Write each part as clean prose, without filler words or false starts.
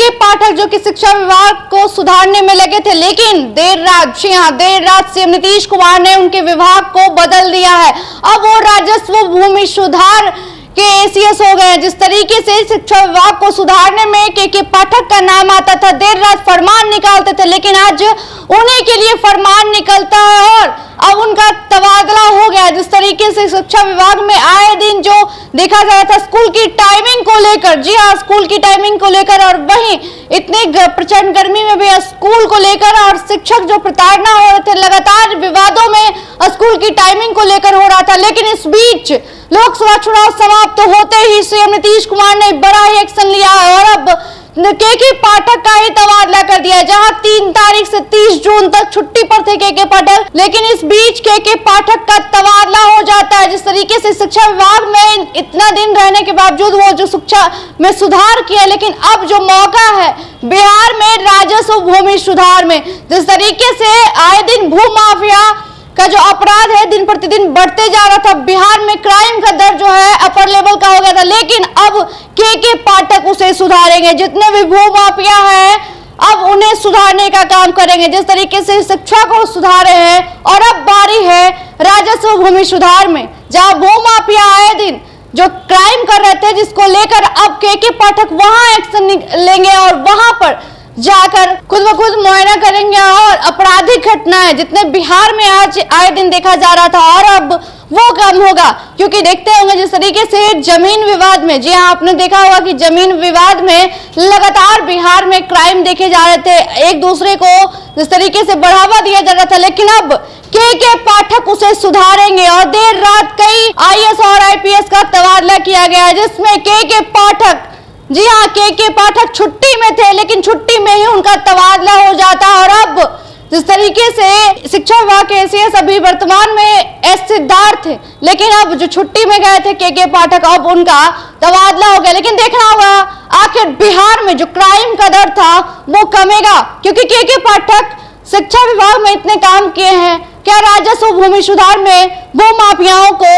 के पाठक जो कि शिक्षा विभाग को सुधारने में लगे थे, लेकिन देर रात, जी हाँ देर रात सीएम नीतीश कुमार ने उनके विभाग को बदल दिया है। अब वो राजस्व भूमि सुधार के एसीएस हो गए हैं। जिस तरीके से शिक्षा विभाग को सुधारने में के पाठक का नाम आता था, देर रात फरमान निकालते थे, लेकिन आज उन्हीं के लिए फरमान निकलता है और अब उनका तबादला हो गया। जिस तरीके से शिक्षा विभाग में आए दिन जो देखा जा रहा था स्कूल की टाइमिंग को लेकर, जी हाँ स्कूल की टाइमिंग को लेकर, और वहीं इतने प्रचंड गर्मी में भी स्कूल को लेकर और शिक्षक जो प्रताड़ना हो रहे थे, लगातार विवादों में स्कूल की टाइमिंग को लेकर हो रहा था। लेकिन इस बीच लोकसभा चुनाव समाप्त होते ही सीएम नीतीश कुमार ने बड़ा ही एक्शन लिया है और अब के पाठक का ही तबादला कर दिया है। जहां 3 तारीख से 30 जून तक छुट्टी पर थे के पाठक, लेकिन इस बीच के पाठक का तबादला हो जाता है। जिस तरीके से शिक्षा विभाग में इतना दिन रहने के बावजूद वो जो शिक्षा में सुधार किया, लेकिन अब जो मौका है बिहार में राजस्व भूमि सुधार में, जिस तरीके से आए दिन भू माफिया का जो अपराध है दिन प्रतिदिन बढ़ते जा रहा था, बिहार में क्राइम का दर जो है अपर लेवल का हो गया था, लेकिन अब के पाठक उसे सुधारेंगे। जितने भी भू माफिया हैं अब उन्हें सुधारने का काम करेंगे। जिस तरीके से शिक्षा को सुधारे हैं और अब बारी है राजस्व भूमि सुधार में, जहां भू माफिया आए दिन जो क्राइम कर रहे थे, जिसको लेकर अब के पाठक वहां एक्शन लेंगे और वहां पर जाकर खुद ब खुद मुआयना करेंगे और आपराधिक घटनाएं जितने बिहार में आज आए दिन देखा जा रहा था और अब वो कम होगा। क्योंकि देखते होंगे जिस तरीके से जमीन विवाद में, जी हाँ आपने देखा होगा कि जमीन विवाद में लगातार बिहार में क्राइम देखे जा रहे थे, एक दूसरे को जिस तरीके से बढ़ावा दिया जा रहा था, लेकिन अब के पाठक उसे सुधारेंगे और देर रात कई आईएएस और आईपीएस का तबादला किया गया है, जिसमें के पाठक, जी हाँ के पाठक छुट्टी में थे, लेकिन छुट्टी में ही उनका तबादला हो जाता है। और अब जिस तरीके से शिक्षा विभाग के एसीएस अभी वर्तमान में एस सिद्धार्थ थे, लेकिन अब जो छुट्टी में गए थे के पाठक, अब उनका तबादला हो गया। लेकिन देखना होगा आखिर बिहार में जो क्राइम का दर था वो कमेगा, क्योंकि के पाठक शिक्षा विभाग में इतने काम किए हैं। क्या राजस्व भूमि सुधार में भू माफियाओं को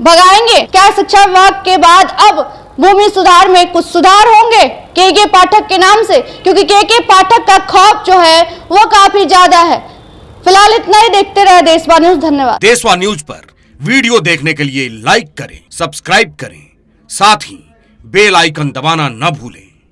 भगाएंगे? क्या शिक्षा विभाग के बाद अब भूमि सुधार में कुछ सुधार होंगे के पाठक के नाम से? क्योंकि के पाठक का खौफ जो है वो काफी ज्यादा है। फिलहाल इतना ही, देखते रहे देशवा न्यूज। धन्यवाद। देशवा न्यूज पर वीडियो देखने के लिए लाइक करें, सब्सक्राइब करें, साथ ही बेल आइकन दबाना न भूलें।